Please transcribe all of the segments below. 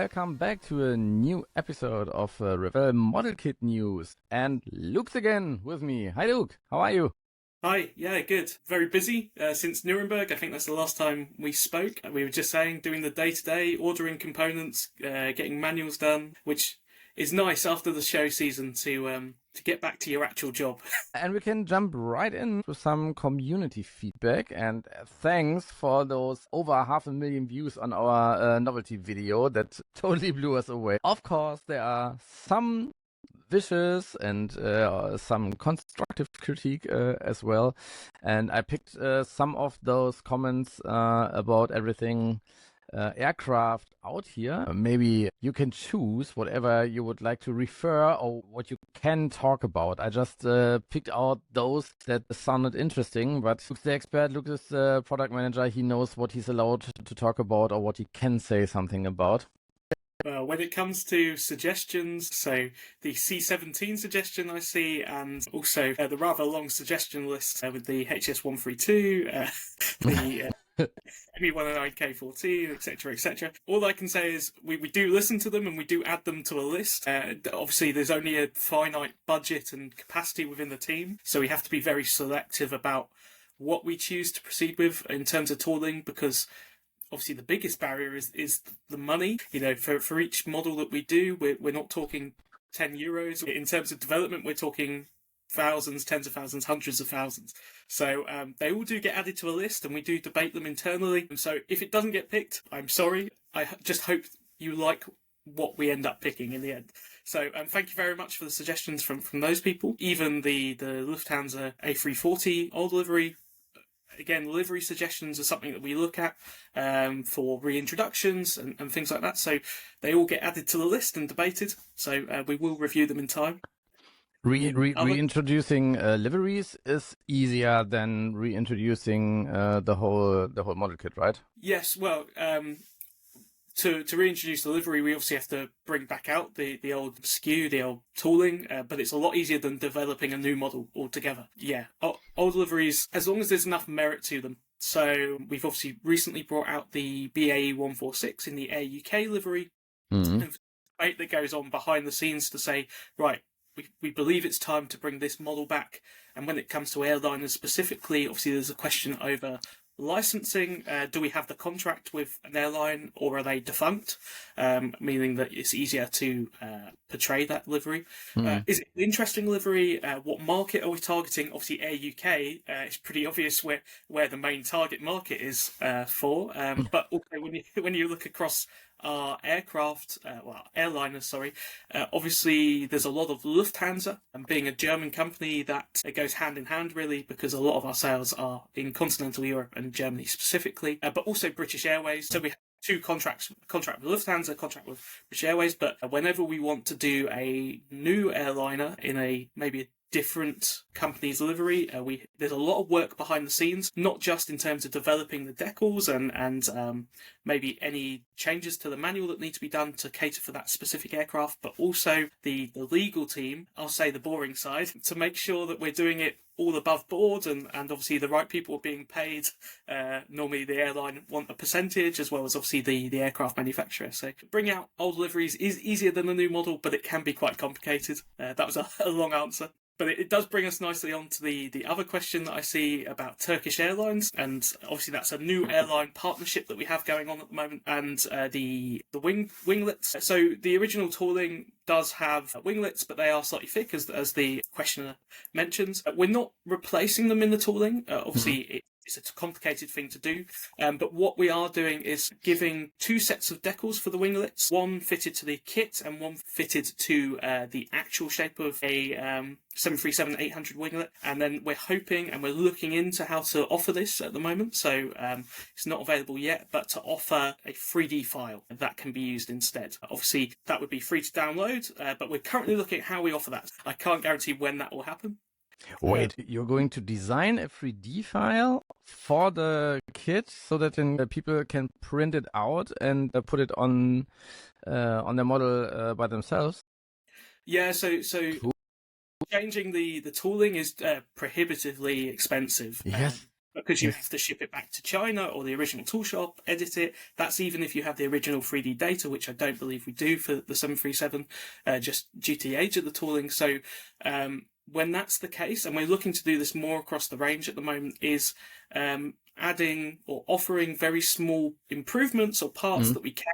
welcome back to a new episode of Revell Model Kit News. And Luke's again with me. Hi Luke, how are you? Hi, yeah, good. Very busy since Nuremberg. I think that's the last time we spoke. We were just saying, doing the day-to-day, ordering components, getting manuals done, which is nice after the show season to get back to your actual job. And we can jump right in with some community feedback. And thanks for those over 500,000 views on our novelty video. That totally blew us away. Of course, there are some vicious and some constructive critique as well. And I picked some of those comments about everything aircraft out here. Maybe you can choose whatever you would like to refer or what you can talk about. I just picked out those that sounded interesting, but Luke's the expert, Luke is the product manager. He knows what he's allowed to talk about or what he can say something about. When it comes to suggestions, so the C-17 suggestion I see, and also the rather long suggestion list with the HS-132, the ME-109K14, etc., etc. All I can say is we do listen to them and we do add them to a list. Obviously, there's only a finite budget and capacity within the team, so we have to be very selective about what we choose to proceed with in terms of tooling, because obviously the biggest barrier is the money. You know, for each model that we do, we're not talking €10. In terms of development, we're talking thousands, tens of thousands, hundreds of thousands. So they all do get added to a list and we do debate them internally. And so if it doesn't get picked, I'm sorry. I just hope you like what we end up picking in the end. So thank you very much for the suggestions from those people. Even the Lufthansa A340 old livery. Again, livery suggestions are something that we look at for reintroductions and things like that. So they all get added to the list and debated. So we will review them in time. Reintroducing liveries is easier than reintroducing the whole model kit, right? Yes, well, to reintroduce the livery, we obviously have to bring back out the old SKU, the old tooling, but it's a lot easier than developing a new model altogether. Yeah, old liveries, as long as there's enough merit to them. So we've obviously recently brought out the BAE 146 in the Air UK livery. Mm-hmm. And the debate that goes on behind the scenes to say, right, we believe it's time to bring this model back. And when it comes to airliners specifically, obviously there's a question over licensing. Do we have the contract with an airline or are they defunct? Meaning that it's easier to portray that livery. Is it an interesting livery? What market are we targeting? Obviously Air UK, it's pretty obvious where the main target market is for. But also when you look across our airliners, obviously there's a lot of Lufthansa, and being a German company, that it goes hand in hand really, because a lot of our sales are in continental Europe and Germany specifically, but also British Airways. So we have two contracts, a contract with Lufthansa, a contract with British Airways, but whenever we want to do a new airliner in maybe a different company's livery, there's a lot of work behind the scenes, not just in terms of developing the decals and maybe any changes to the manual that need to be done to cater for that specific aircraft, but also the legal team, I'll say the boring side, to make sure that we're doing it all above board and obviously the right people are being paid. Normally the airline want a percentage, as well as obviously the aircraft manufacturer. So bring out old liveries is easier than a new model, but it can be quite complicated. That was a long answer. But it does bring us nicely on to the other question that I see about Turkish Airlines, and obviously that's a new airline partnership that we have going on at the moment, and the winglets. So the original tooling does have winglets, but they are slightly thick, as the questioner mentions. We're not replacing them in the tooling. Obviously, it's a complicated thing to do, but what we are doing is giving two sets of decals for the winglets, one fitted to the kit and one fitted to the actual shape of a 737-800 winglet, and then we're hoping and we're looking into how to offer this at the moment. So it's not available yet, but to offer a 3D file that can be used instead. Obviously, that would be free to download, but we're currently looking at how we offer that. I can't guarantee when that will happen. Wait, you're going to design a 3D file for the kit so that then people can print it out and put it on their model by themselves? Yeah, so Cool. Changing the tooling is prohibitively expensive. Yes. because you have to ship it back to China or the original tool shop, edit it. That's even if you have the original 3D data, which I don't believe we do for the 737, just due to the age of the tooling. So when that's the case, and we're looking to do this more across the range at the moment, is adding or offering very small improvements or parts that we can.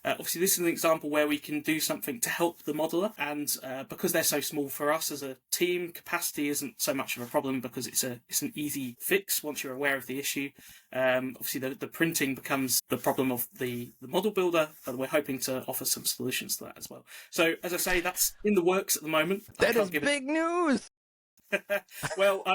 Obviously, this is an example where we can do something to help the modeler, and because they're so small for us as a team, capacity isn't so much of a problem because it's an easy fix once you're aware of the issue. Obviously, the printing becomes the problem of the model builder, but we're hoping to offer some solutions to that as well. So, as I say, that's in the works at the moment. That is big news! Well,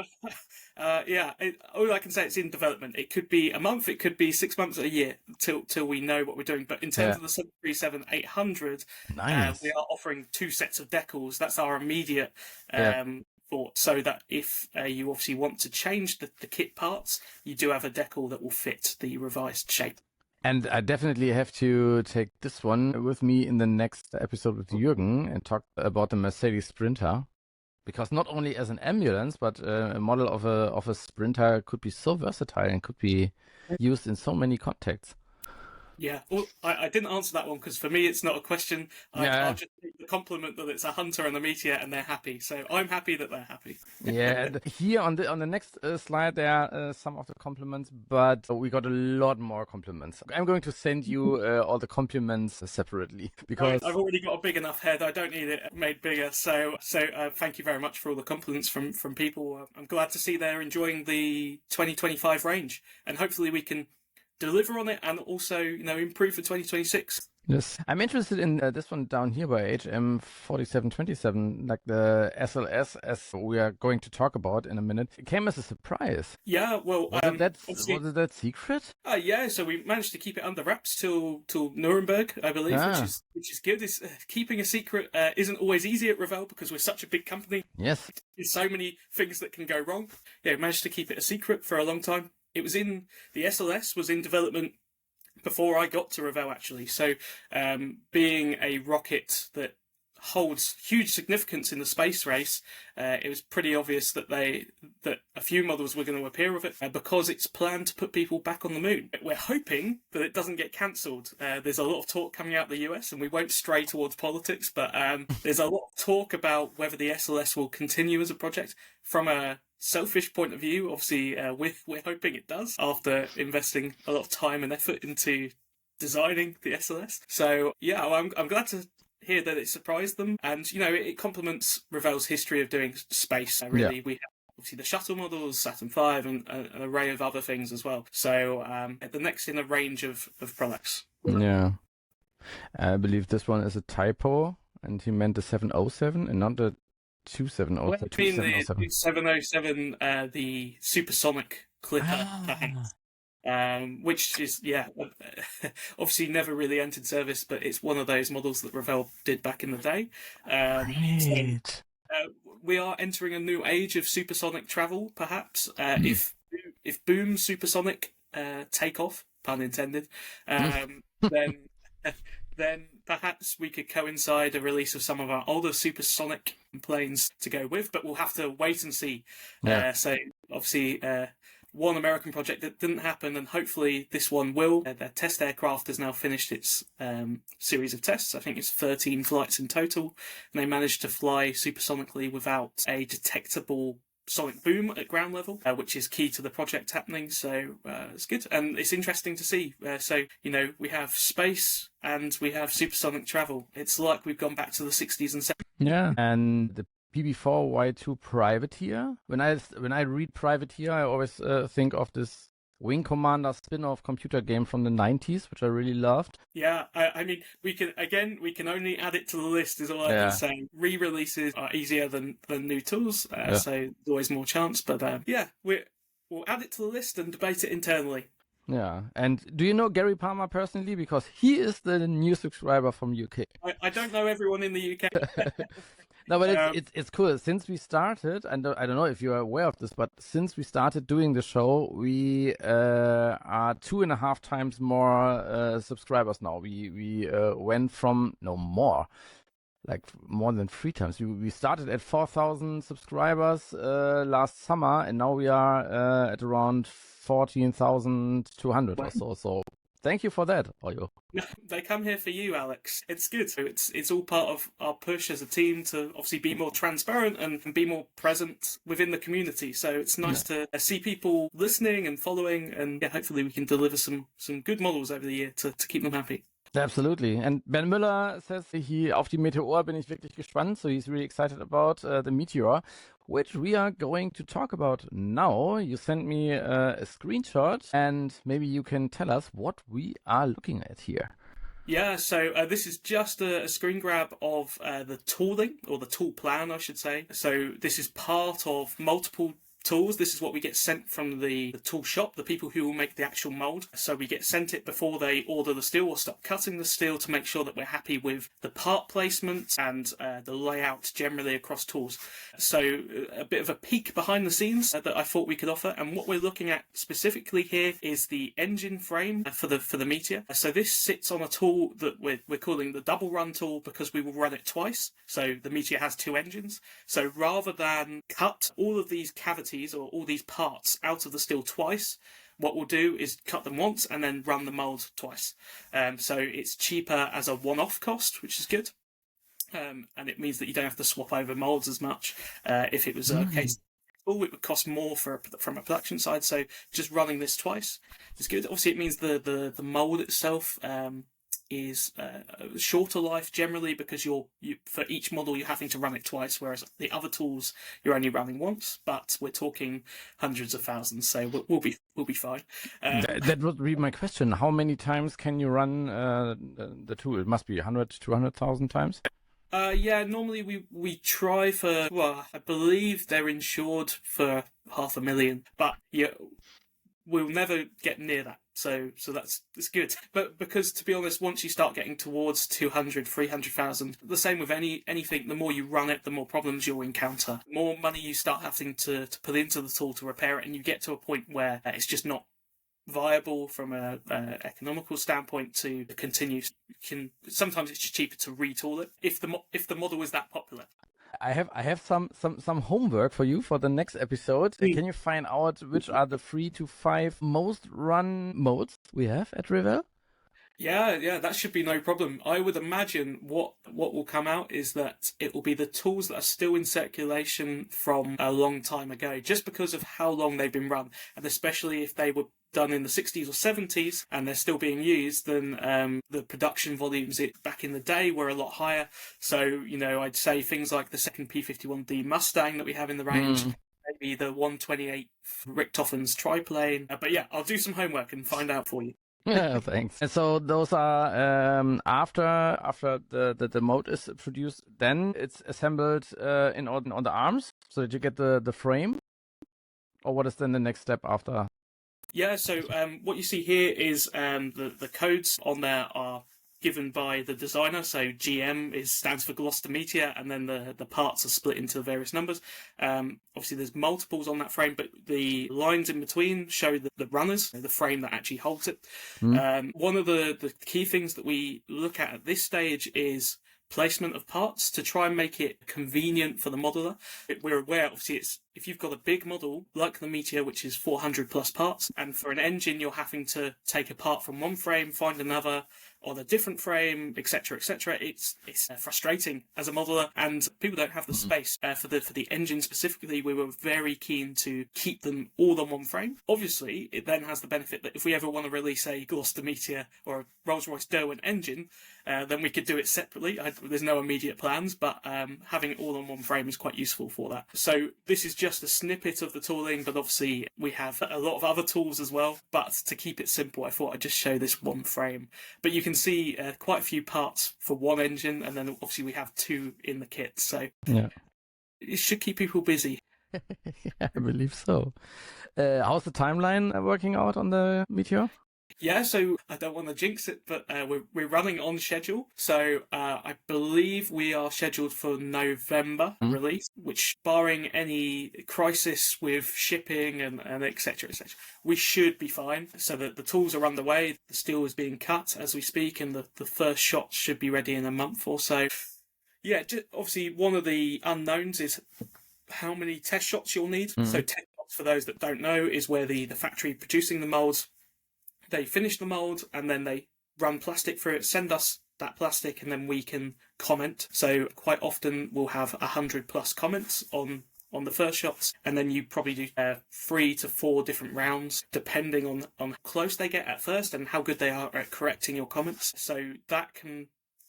yeah, all I can say, it's in development. It could be a month, it could be 6 months or a year till we know what we're doing. But in terms of the 737-800, nice. We are offering 2 sets of decals. That's our immediate thought, so that if you obviously want to change the kit parts, you do have a decal that will fit the revised shape. And I definitely have to take this one with me in the next episode with Jürgen and talk about the Mercedes Sprinter. Because not only as an ambulance, but a model of a Sprinter could be so versatile and could be used in so many contexts. Yeah, well, I didn't answer that one because for me it's not a question. I'll just take the compliment that it's a Hunter and a Meteor and they're happy. So I'm happy that they're happy. Yeah, and here on the next slide there are some of the compliments, but we got a lot more compliments. I'm going to send you all the compliments separately because I've already got a big enough head. I don't need it made bigger. So thank you very much for all the compliments from people. I'm glad to see they're enjoying the 2025 range, and hopefully we can deliver on it and also, improve for 2026. Yes, I'm interested in this one down here by HM4727, like the SLS, as we are going to talk about in a minute. It came as a surprise. Yeah, well, was it that secret? Yeah, so we managed to keep it under wraps till Nuremberg, I believe, which is good. Keeping a secret isn't always easy at Revell because we're such a big company. Yes, there's so many things that can go wrong. Yeah, we managed to keep it a secret for a long time. The SLS was in development before I got to Revell, actually. So, being a rocket that holds huge significance in the space race, it was pretty obvious that a few models were going to appear with it because it's planned to put people back on the moon. We're hoping that it doesn't get cancelled. There's a lot of talk coming out of the US, and we won't stray towards politics, but there's a lot of talk about whether the SLS will continue as a project. From a selfish point of view, obviously, we're hoping it does after investing a lot of time and effort into designing the SLS. So yeah, I'm glad to hear that it surprised them, and it complements Revell's history of doing space. Really, we have obviously the shuttle models, Saturn V, and an array of other things as well. So the next in a range of products. Yeah, I believe this one is a typo, and he meant the 707 and not the 270. Well, I mean the 707, the supersonic clipper, which is obviously never really entered service, but it's one of those models that Revell did back in the day. Great. We are entering a new age of supersonic travel, perhaps. If boom supersonic take off, pun intended, then perhaps we could coincide a release of some of our older supersonic planes to go with, but we'll have to wait and see. So obviously, one American project that didn't happen, and hopefully this one will. Their test aircraft has now finished its series of tests. I think it's 13 flights in total, and they managed to fly supersonically without a detectable sonic boom at ground level, which is key to the project happening. So it's good, and it's interesting to see. So we have space and we have supersonic travel. It's like we've gone back to the 60s and 70s. Yeah, and the PB4Y2 Privateer. When I read Privateer, I always think of this Wing Commander spin-off computer game from the 90s, which I really loved. Yeah, I mean, we can only add it to the list, is all I can say. Re-releases are easier than new tools, so there's always more chance. But we'll add it to the list and debate it internally. Yeah, and do you know Gary Palmer personally? Because he is the new subscriber from UK. I don't know everyone in the UK. No, but it's cool. Since we started, and I don't know if you're aware of this, but since we started doing the show, we are 2.5 times more subscribers now. We went from no more. like more than 3 times. We started at 4,000 subscribers last summer, and now we are at around 14,200 or so. So thank you for that, Oyo. They come here for you, Alex. It's good. It's all part of our push as a team to obviously be more transparent and be more present within the community. So it's nice to see people listening and following, and hopefully we can deliver some good models over the year to keep them happy. Absolutely. And Ben Müller says auf die Meteor bin ich wirklich gespannt. So he's really excited about the Meteor, which we are going to talk about now. You sent me a screenshot, and maybe you can tell us what we are looking at here. Yeah, so this is just a screen grab of the tooling, or the tool plan, I should say. So this is part of multiple tools. This is what we get sent from the tool shop, the people who will make the actual mold. So we get sent it before they order the steel or start cutting the steel to make sure that we're happy with the part placement and the layout generally across tools. So a bit of a peek behind the scenes that I thought we could offer. And what we're looking at specifically here is the engine frame for the Meteor. So this sits on a tool that we're calling the double run tool because we will run it twice. So the Meteor has 2 engines. So rather than cut all of these cavities or all these parts out of the steel twice, what we'll do is cut them once and then run the mold twice. So it's cheaper as a one-off cost, which is good. And it means that you don't have to swap over molds as much. If it was a case, it would cost more from a production side. So just running this twice is good. Obviously, it means the mold itself is a shorter life generally because you for each model you're having to run it twice, whereas the other tools you're only running once. But we're talking hundreds of thousands, so we'll be fine. That would be my question. How many times can you run the tool? It must be 100, 200,000 times. Yeah, normally we try for, well, I believe they're insured for 500,000, but yeah, we'll never get near that. So it's good. But because, to be honest, once you start getting towards 200, 300,000, the same with anything, the more you run it, the more problems you'll encounter. The more money you start having to put into the tool to repair it, and you get to a point where it's just not viable from a economical standpoint to continue. Sometimes it's just cheaper to retool it if the model is that popular. I have some homework for you for the next episode. Can you find out which are the 3 to 5 most run modes we have at Revell? Yeah, that should be no problem. I would imagine what will come out is that it will be the tools that are still in circulation from a long time ago, just because of how long they've been run, and especially if they were done in the 60s or 70s and they're still being used, then the production volumes back in the day were a lot higher. So, I'd say things like the second P-51D Mustang that we have in the range, maybe the 128 Richthofen's triplane. But yeah, I'll do some homework and find out for you. Yeah, thanks. And so those are after the mode is produced, then it's assembled on the arms so that you get the frame. Or what is then the next step after? Yeah, so what you see here is the codes on there are given by the designer. So GM stands for Gloster Meteor, and then the parts are split into various numbers. Obviously, there's multiples on that frame, but the lines in between show the runners, the frame that actually holds it. One of the key things that we look at this stage is placement of parts to try and make it convenient for the modeler. We're aware, obviously, if you've got a big model like the Meteor, which is 400 plus parts, and for an engine you're having to take a part from one frame, find another on a different frame, etc., etc. It's frustrating as a modeler, and people don't have the space for the engine specifically. We were very keen to keep them all on one frame. Obviously, it then has the benefit that if we ever want to release a Gloster Meteor or a Rolls-Royce Derwent engine, then we could do it separately. There's no immediate plans, but having it all on one frame is quite useful for that. So this is just a snippet of the tooling, but obviously we have a lot of other tools as well. But to keep it simple, I thought I'd just show this one frame. But you can see quite a few parts for one engine, and then obviously we have 2 in the kit. So yeah, it should keep people busy. Yeah, I believe so. How's the timeline working out on the Meteor? Yeah, so I don't want to jinx it, but we're running on schedule. So I believe we are scheduled for November release, which, barring any crisis with shipping and etc., we should be fine. So that the tools are underway, the steel is being cut as we speak, and the first shots should be ready in a month or so. Yeah, obviously one of the unknowns is how many test shots you'll need. So test shots, for those that don't know, is where the factory producing the molds, they finish the mold and then they run plastic through it, send us that plastic, and then we can comment. So quite often we'll have 100+ comments on the first shots, and then you probably do 3 to 4 different rounds depending on how close they get at first and how good they are at correcting your comments. So that can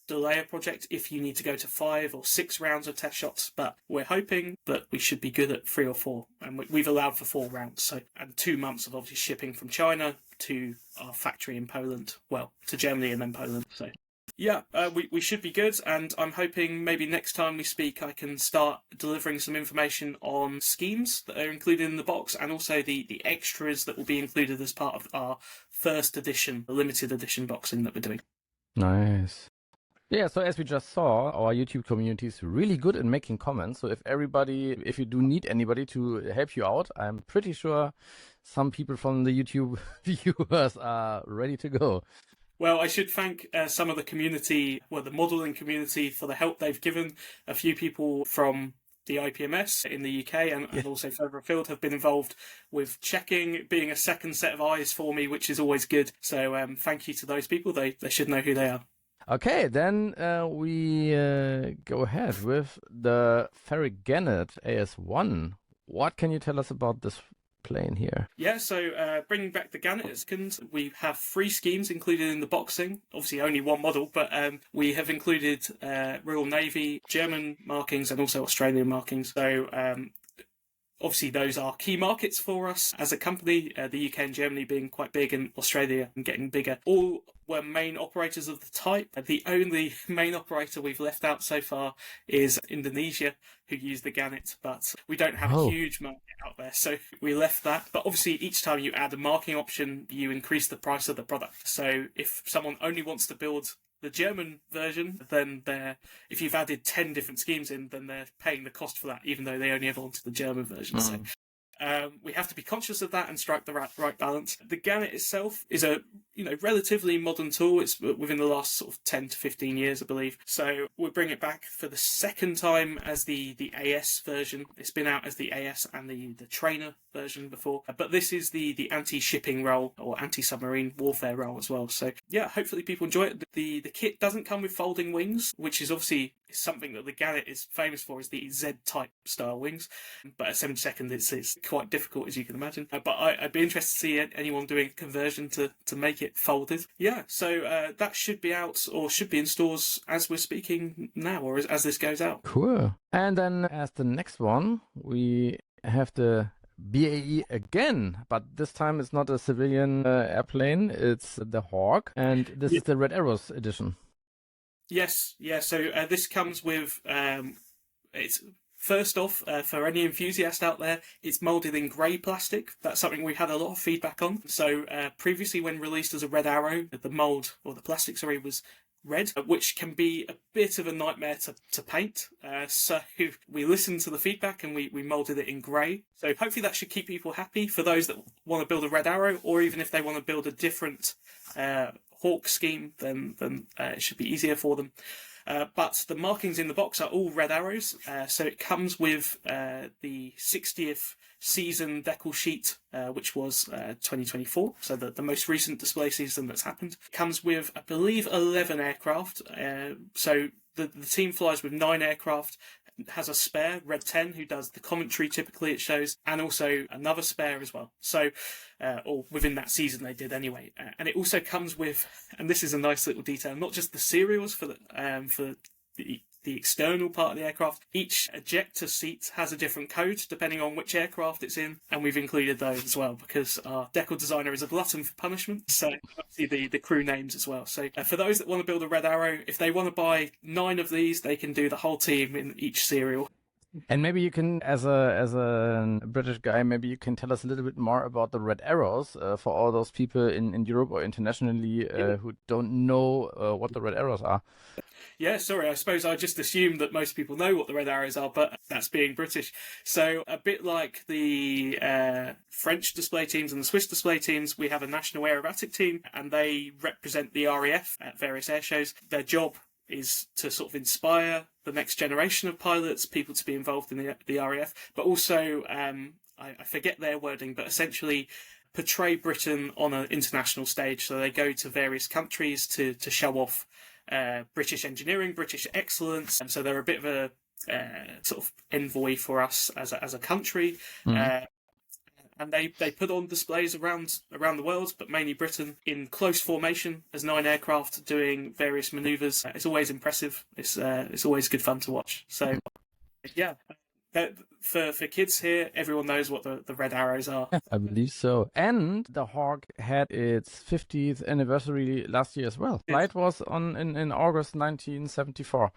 delay a project if you need to go to 5 or 6 rounds of test shots, but we're hoping that we should be good at 3 or 4, and we've allowed for 4 rounds. So, and 2 months of obviously shipping from China to our factory in Poland, well, to Germany and then Poland. So yeah, we should be good, and I'm hoping maybe next time we speak I can start delivering some information on schemes that are included in the box, and also the extras that will be included as part of our first edition, the limited edition boxing that we're doing. Nice. Yeah, so as we just saw, our YouTube community is really good in making comments. So if you do need anybody to help you out, I'm pretty sure some people from the YouTube viewers are ready to go. Well, I should thank some of the community, the modelling community, for the help they've given. A few people from the IPMS in the UK and also further afield have been involved with checking, being a second set of eyes for me, which is always good. So thank you to those people. They should know who they are. Okay, then we go ahead with the Ferric Gannet AS1. What can you tell us about this plane here? Yeah, so bringing back the Gannet, we have 3 schemes included in the boxing. Obviously only one model, but we have included Royal Navy, German markings, and also Australian markings. So obviously those are key markets for us as a company, the UK and Germany being quite big and Australia and getting bigger. All were main operators of the type. The only main operator we've left out so far is Indonesia, who use the Gannet, but we don't have a huge market out there, so we left that. But obviously each time you add a marking option, you increase the price of the product. So if someone only wants to build the German version, then if you've added 10 different schemes in, then they're paying the cost for that, even though they only ever wanted the German version. So we have to be conscious of that and strike the right balance. The Gannet itself is a relatively modern tool. It's within the last sort of 10 to 15 years, I believe. So we'll bring it back for the second time as the AS version. It's been out as the AS and the trainer version before, but this is the anti-shipping role or anti-submarine warfare role as well. So yeah, hopefully people enjoy it. The kit doesn't come with folding wings, which is obviously something that the Gannet is famous for, is the Z-type style wings, but at 72nd it's quite difficult, as you can imagine. But I'd be interested to see anyone doing conversion to make it folded. Yeah, so that should be out or should be in stores as we're speaking now, or as this goes out. Cool. And then as the next one, we have the BAE again, but this time it's not a civilian airplane, it's the Hawk, and this is the Red Arrows edition. Yes, yeah, so this comes with, it's first off, for any enthusiast out there, it's moulded in grey plastic. That's something we had a lot of feedback on. So previously when released as a Red Arrow, the mould, or the plastic, sorry, was red, which can be a bit of a nightmare to paint. So we listened to the feedback and we moulded it in grey. So hopefully that should keep people happy for those that want to build a Red Arrow, or even if they want to build a different Hawk scheme, then it should be easier for them. But the markings in the box are all Red Arrows. So it comes with the 60th season decal sheet, which was 2024, so the most recent display season that's happened. It comes with, I believe, 11 aircraft. So the team flies with 9 aircraft, has a spare, Red 10, who does the commentary typically, it shows, and also another spare as well. So, or within that season they did anyway. And it also comes with, and this is a nice little detail, not just the serials for the external part of the aircraft. Each ejector seat has a different code depending on which aircraft it's in, and we've included those as well because our decal designer is a glutton for punishment. So see the crew names as well. So for those that want to build a Red Arrow, if they want to buy 9 of these, they can do the whole team in each serial. And maybe you can, as a British guy, maybe you can tell us a little bit more about the Red Arrows for all those people in Europe or internationally who don't know what the Red Arrows are. Yeah, sorry, I suppose I just assumed that most people know what the Red Arrows are, but that's being British. So a bit like the French display teams and the Swiss display teams, we have a national aerobatic team, and they represent the RAF at various air shows. Their job is to sort of inspire the next generation of pilots, people to be involved in the RAF, but also, I forget their wording, but essentially portray Britain on an international stage. So they go to various countries to show off British engineering, British excellence. And so they're a bit of a sort of envoy for us as a country. And they put on displays around the world, but mainly Britain, in close formation as 9 aircraft doing various manoeuvres. It's always impressive. It's always good fun to watch. So, yeah. For kids here, everyone knows what the red arrows are. I believe so. And the Hawk had its 50th anniversary last year as well. Flight was in August 1974.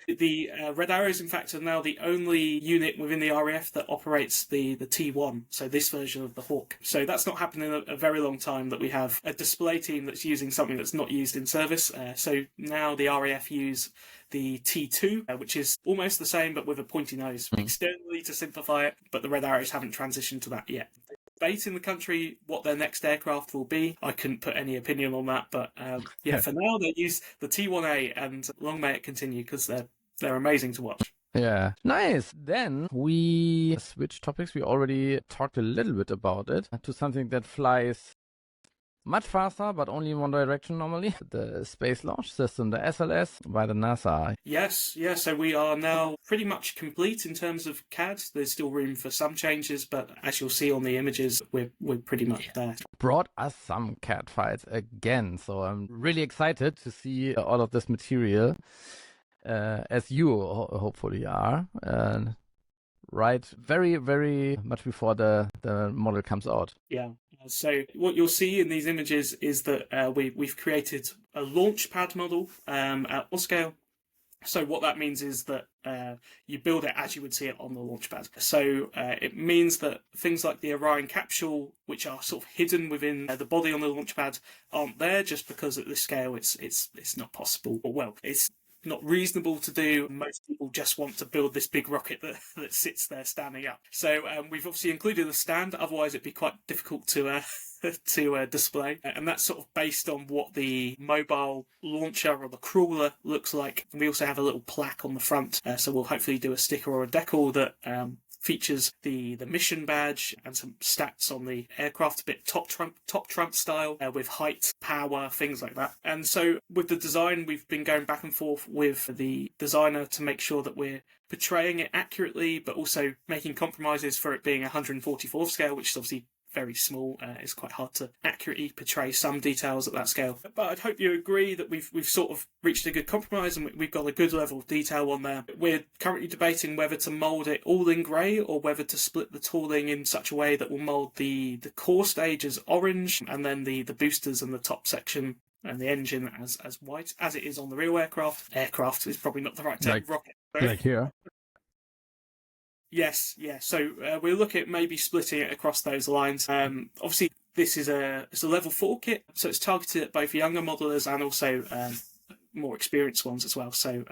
The red arrows, in fact, are now the only unit within the RAF that operates the T1, so this version of the Hawk. So that's not happened in a very long time, that we have a display team that's using something that's not used in service. So now the RAF use the T2, which is almost the same but with a pointy nose externally to simplify it, but the red arrows haven't transitioned to that yet. Debate in the country what their next aircraft will be. I couldn't put any opinion on that, but for now they use the T1A, and long may it continue, because they're amazing to watch. Yeah, nice. Then we switch topics. We already talked a little bit about it, to something that flies much faster, but only in one direction normally. The Space Launch System, the SLS, by the NASA. Yes. So we are now pretty much complete in terms of CAD. There's still room for some changes, but as you'll see on the images, we're pretty much there. Brought us some CAD files again, so I'm really excited to see all of this material, as you hopefully are. Right, very, very much before the model comes out. Yeah. So what you'll see in these images is that we've created a launch pad model at all scale. So what that means is that you build it as you would see it on the launch pad. So it means that things like the Orion capsule, which are sort of hidden within the body on the launch pad, aren't there, just because at this scale it's not possible. Or, well, it's not reasonable to do. Most people just want to build this big rocket that sits there standing up. So we've obviously included a stand, otherwise it'd be quite difficult to display. And that's sort of based on what the mobile launcher or the crawler looks like. And we also have a little plaque on the front, so we'll hopefully do a sticker or a decal that features the mission badge and some stats on the aircraft, a bit top trump style, with height, power, things like that. And so with the design, we've been going back and forth with the designer to make sure that we're portraying it accurately, but also making compromises for it being 144 scale, which is obviously very small. It's quite hard to accurately portray some details at that scale. But I'd hope you agree that we've sort of reached a good compromise, and we've got a good level of detail on there. We're currently debating whether to mould it all in grey or whether to split the tooling in such a way that will mould the core stage as orange, and then the boosters and the top section and the engine as white, as it is on the real aircraft. Aircraft is probably not the right term. Rocket. Like here. Yes. So we're looking at maybe splitting it across those lines. Obviously, this is it's a level 4 kit, so it's targeted at both younger modelers and also more experienced ones as well. So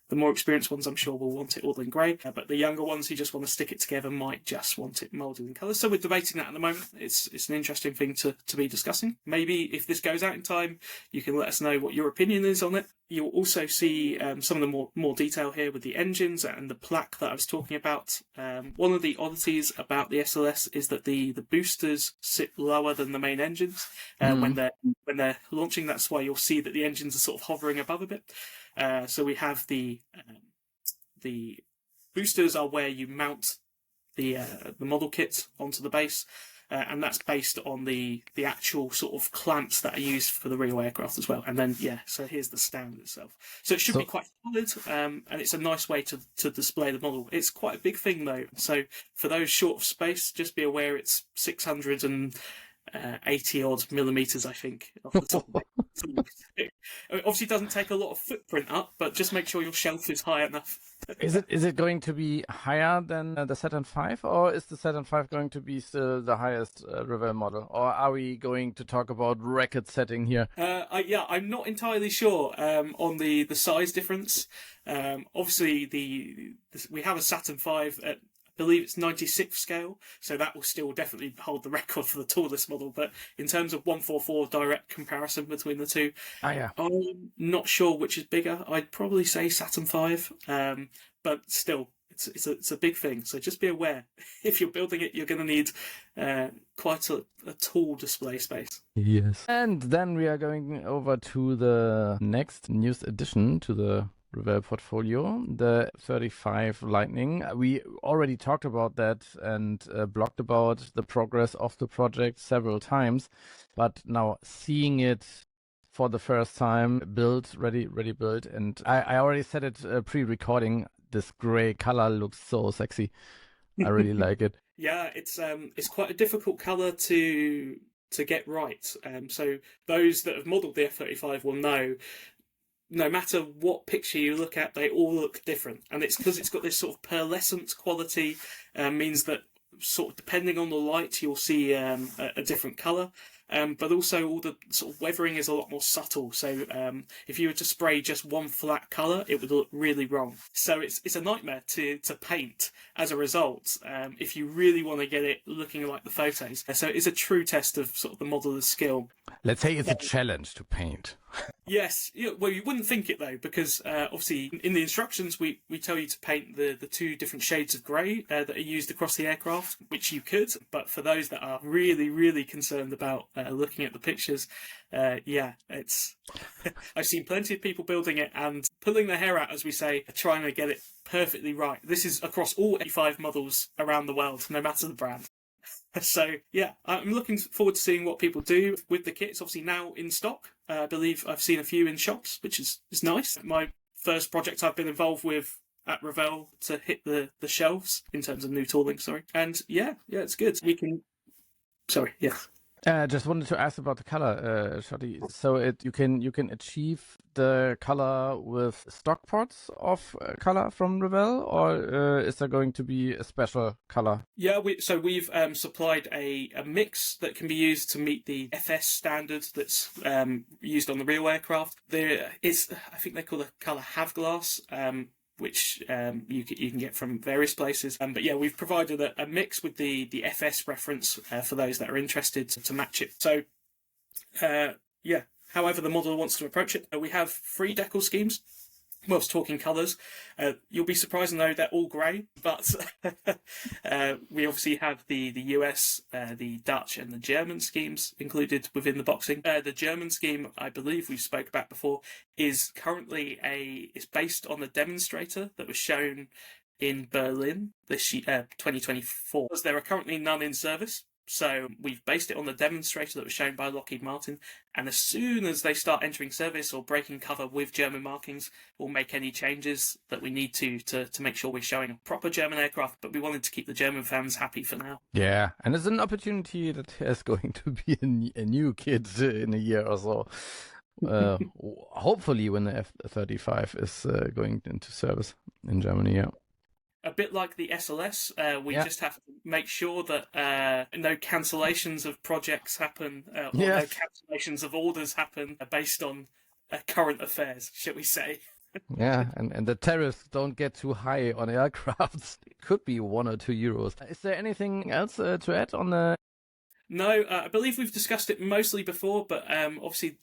the more experienced ones, I'm sure, will want it all in grey, but the younger ones who just want to stick it together might just want it moulded in colours. So we're debating that at the moment. It's an interesting thing to be discussing. Maybe if this goes out in time, you can let us know what your opinion is on it. You'll also see some of the more detail here with the engines and the plaque that I was talking about. One of the oddities about the SLS is that the boosters sit lower than the main engines when they're launching. That's why you'll see that the engines are sort of hovering above a bit. So we have the boosters are where you mount the model kit onto the base. And that's based on the actual sort of clamps that are used for the real aircraft as well. And then, so here's the stand itself. So it should be quite solid, and it's a nice way to display the model. It's quite a big thing, though. So for those short of space, just be aware it's 680 odd millimeters, I think, off the top. It obviously doesn't take a lot of footprint up, but just make sure your shelf is high enough. Is it going to be higher than the Saturn V, or is the Saturn V going to be still the highest Revell model, or are we going to talk about record setting here? I'm not entirely sure on the size difference. Obviously, we have a Saturn V at believe it's 96th scale, so that will still definitely hold the record for the tallest model. But in terms of 144 direct comparison between the two, I'm not sure which is bigger. I'd probably say Saturn V, but still, it's a big thing. So just be aware, if you're building it, you're going to need quite a tall display space. Yes. And then we are going over to the next newest addition to the Revell portfolio, the F-35 Lightning. We already talked about that and blogged about the progress of the project several times, but now seeing it for the first time, ready built, and I already said it pre-recording, this gray color looks so sexy. I really like it. Yeah, it's quite a difficult color to get right. So those that have modelled the F-35 will know, no matter what picture you look at, they all look different. And it's because it's got this sort of pearlescent quality, means that sort of depending on the light, you'll see a different colour. But also all the sort of weathering is a lot more subtle. So if you were to spray just one flat colour, it would look really wrong. So it's a nightmare to paint as a result, if you really want to get it looking like the photos. So it's a true test of sort of the modeller's skill. Let's say it's a challenge to paint. Yes, well, you wouldn't think it though, because obviously in the instructions we tell you to paint the two different shades of grey that are used across the aircraft, which you could, but for those that are really, really concerned about looking at the pictures, it's I've seen plenty of people building it and pulling their hair out, as we say, trying to get it perfectly right. This is across all 85 models around the world, no matter the brand. So yeah, I'm looking forward to seeing what people do with the kit. It's obviously now in stock. I believe I've seen a few in shops, which is nice. My first project I've been involved with at Revell to hit the shelves in terms of new tooling. And yeah, it's good. We can. Just wanted to ask about the color, Shotty. So you can achieve the color with stock pots of color from Revell, or is there going to be a special color? Yeah, we've supplied a mix that can be used to meet the FS standard that's used on the real aircraft. I think they call the color have glass. Which you can get from various places. But yeah, we've provided a mix with the FS reference for those that are interested to match it. So however the modeler wants to approach it. We have 3 decal schemes. Whilst talking colours, you'll be surprised to know they're all grey, but we obviously have the US, the Dutch and the German schemes included within the boxing. The German scheme, I believe we spoke about before, is currently it's based on the demonstrator that was shown in Berlin this year, 2024. There are currently none in service. So we've based it on the demonstrator that was shown by Lockheed Martin, and as soon as they start entering service or breaking cover with German markings, we'll make any changes that we need to make sure we're showing a proper German aircraft, but we wanted to keep the German fans happy for now. Yeah, and it's an opportunity that is going to be a new kit in a year or so. Hopefully when the F-35 is going into service in Germany, yeah. A bit like the SLS, we just have to make sure that no cancellations of projects happen, or no cancellations of orders happen based on current affairs, shall we say. Yeah, and the tariffs don't get too high on aircrafts. It could be €1 or €2. Is there anything else to add on the... No, I believe we've discussed it mostly before, but obviously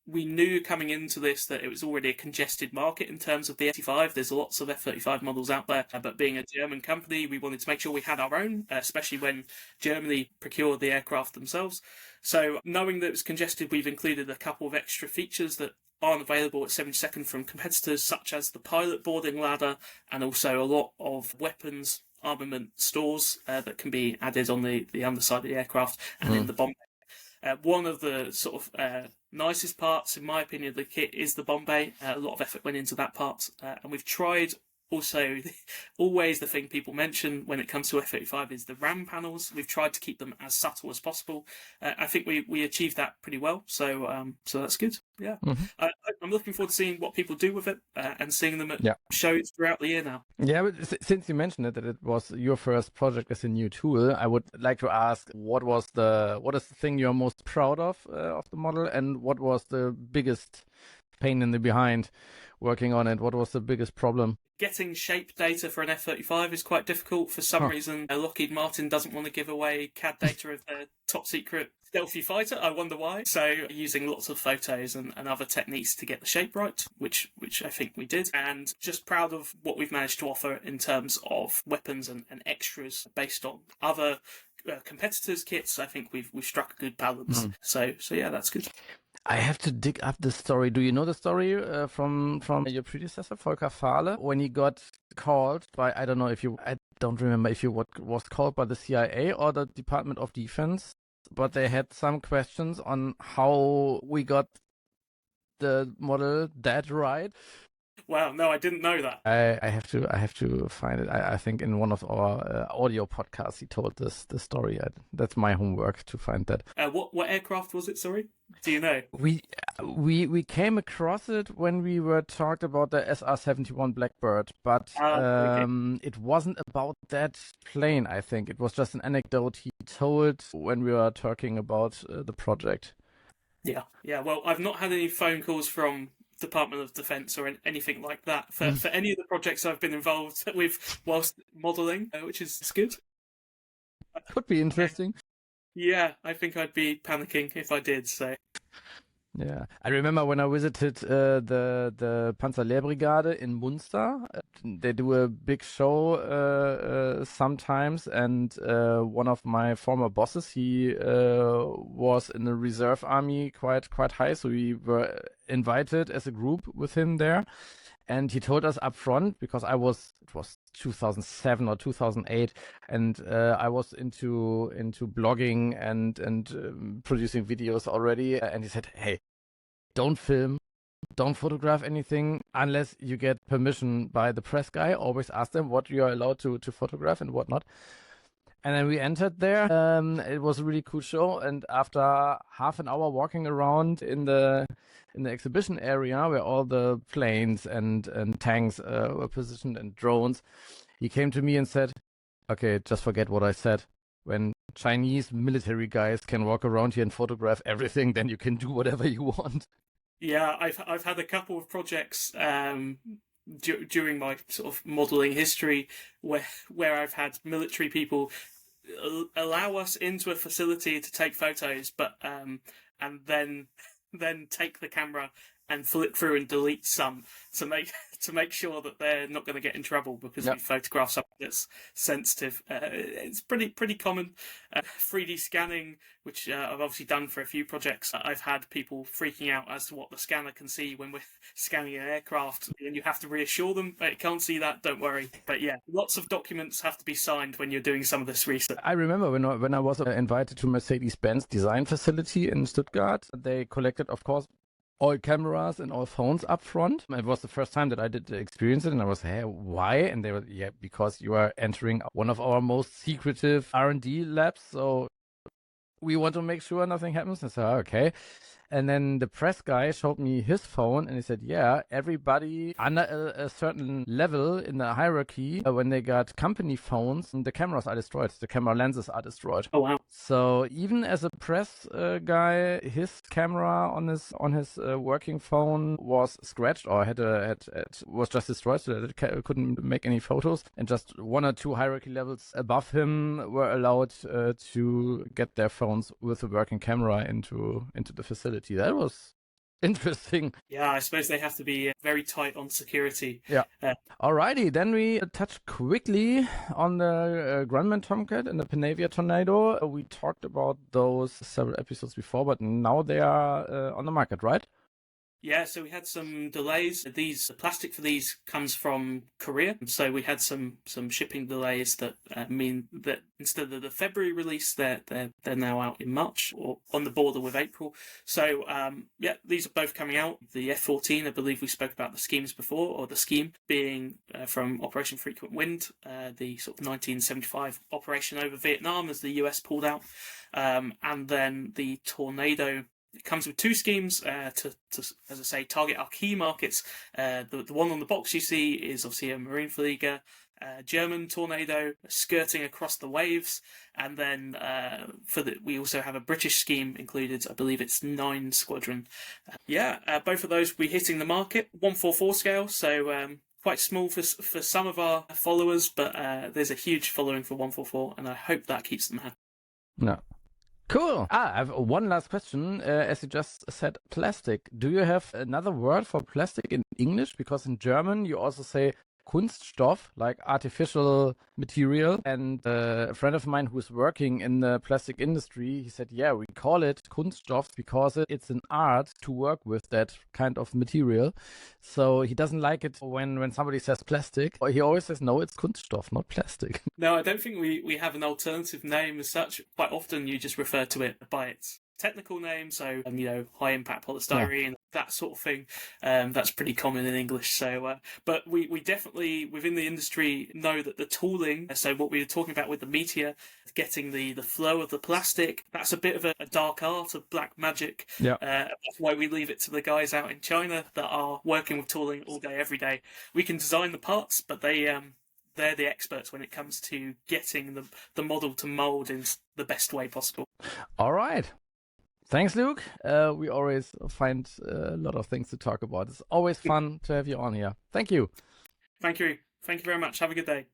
we knew coming into this that it was already a congested market in terms of the F-35. There's lots of F-35 models out there, but being a German company, we wanted to make sure we had our own, especially when Germany procured the aircraft themselves. So knowing that it was congested, we've included a couple of extra features that aren't available at 72nd from competitors, such as the pilot boarding ladder and also a lot of weapons armament stores that can be added on the underside of the aircraft and in the bomb bay. One of the sort of nicest parts, in my opinion, of the kit is the bomb bay. A lot of effort went into that part, and we've tried. Also, always the thing people mention when it comes to F-35 is the RAM panels. We've tried to keep them as subtle as possible. I think we achieved that pretty well, so that's good. Yeah, I'm looking forward to seeing what people do with it and seeing them at shows throughout the year now. Yeah, but since you mentioned it, that it was your first project as a new tool, I would like to ask what is the thing you're most proud of the model, and what was the biggest pain in the behind working on it? What was the biggest problem? Getting shape data for an F-35 is quite difficult. For some reason, Lockheed Martin doesn't want to give away CAD data of their top secret stealthy fighter. I wonder why. So using lots of photos and other techniques to get the shape right, which I think we did. And just proud of what we've managed to offer in terms of weapons and extras based on other competitors' kits. I think we've struck a good balance. So yeah, that's good. I have to dig up the story. Do you know the story from your predecessor, Volker Fahle, when he got called by, I don't remember if he was called by the CIA or the Department of Defense, but they had some questions on how we got the model that right. Wow, no, I didn't know that. I have to find it. I think in one of our audio podcasts he told the story. That's my homework to find that. What aircraft was it? Sorry, do you know? We came across it when we were talked about the SR-71 Blackbird, but Okay. it wasn't about that plane. I think it was just an anecdote he told when we were talking about the project. Yeah. Well, I've not had any phone calls from Department of Defense or anything like that for any of the projects I've been involved with whilst modelling, which is good. Could be interesting. Yeah, I think I'd be panicking if I did. So. Yeah, I remember when I visited the Panzerlehrbrigade in Munster. They do a big show sometimes, and one of my former bosses, he was in the reserve army quite high, so we were invited as a group with him there. And he told us up front, because it was 2007 or 2008, and I was into blogging and producing videos already. And he said, "Hey, don't film, don't photograph anything unless you get permission by the press guy. Always ask them what you are allowed to photograph and whatnot." And then we entered there. It was a really cool show. And after half an hour walking around in the exhibition area where all the planes and tanks were positioned and drones, he came to me and said, "Okay, just forget what I said. When Chinese military guys can walk around here and photograph everything, then you can do whatever you want." Yeah, I've had a couple of projects during my sort of modelling history where I've had military people allow us into a facility to take photos, but and then take the camera and flip through and delete some to make sure that they're not going to get in trouble because we photograph something that's sensitive. It's pretty common. 3D scanning, which I've obviously done for a few projects. I've had people freaking out as to what the scanner can see when we're scanning an aircraft, and you have to reassure them, "It can't see that, don't worry." But yeah, lots of documents have to be signed when you're doing some of this research. I remember when I was invited to Mercedes-Benz design facility in Stuttgart, they collected, of course, all cameras and all phones up front. It was the first time that I did experience it, and I was, "Hey, why?" And they were, "Yeah, because you are entering one of our most secretive R&D labs, so we want to make sure nothing happens." And I said, "Okay." And then the press guy showed me his phone, and he said, "Yeah, everybody under a certain level in the hierarchy, when they got company phones, the cameras are destroyed. The camera lenses are destroyed." Oh wow! So even as a press guy, his camera on his working phone was scratched or was just destroyed, so that it couldn't make any photos. And just one or two hierarchy levels above him were allowed to get their phones with a working camera into the facility. That was interesting. Yeah, I suppose they have to be very tight on security. Yeah. Alrighty, then we touch quickly on the Grunmann Tomcat and the Panavia Tornado. We talked about those several episodes before, but now they are on the market, right? Yeah, so we had some delays. The plastic for these comes from Korea, so we had some shipping delays that mean that instead of the February release, they're now out in March or on the border with April. So yeah, these are both coming out. The F-14, I believe we spoke about the schemes before, or the scheme being from Operation Frequent Wind, the sort of 1975 operation over Vietnam as the US pulled out, and then the Tornado. It comes with two schemes to, as I say, target our key markets. The one on the box you see is obviously a Marineverleger, German Tornado skirting across the waves, and then we also have a British scheme included. I believe it's 9 Squadron. Both of those we're hitting the market 144 scale, so quite small for some of our followers, but there's a huge following for 144, and I hope that keeps them happy. No. Cool. I have one last question. As you just said, plastic. Do you have another word for plastic in English? Because in German you also say Kunststoff, like artificial material. And a friend of mine who's working in the plastic industry, he said, yeah, we call it Kunststoff because it's an art to work with that kind of material. So he doesn't like it when somebody says plastic. He always says, no, it's Kunststoff, not plastic. No, I don't think we have an alternative name as such. Quite often you just refer to it by its technical name, so high impact polystyrene, that sort of thing. That's pretty common in English. So, but we definitely within the industry know that the tooling. So what we were talking about with the Meteor, getting the flow of the plastic, that's a bit of a dark art of black magic. Yeah, that's why we leave it to the guys out in China that are working with tooling all day, every day. We can design the parts, but they're the experts when it comes to getting the model to mold in the best way possible. All right. Thanks, Luke. We always find a lot of things to talk about. It's always fun to have you on here. Thank you. Thank you. Thank you very much. Have a good day.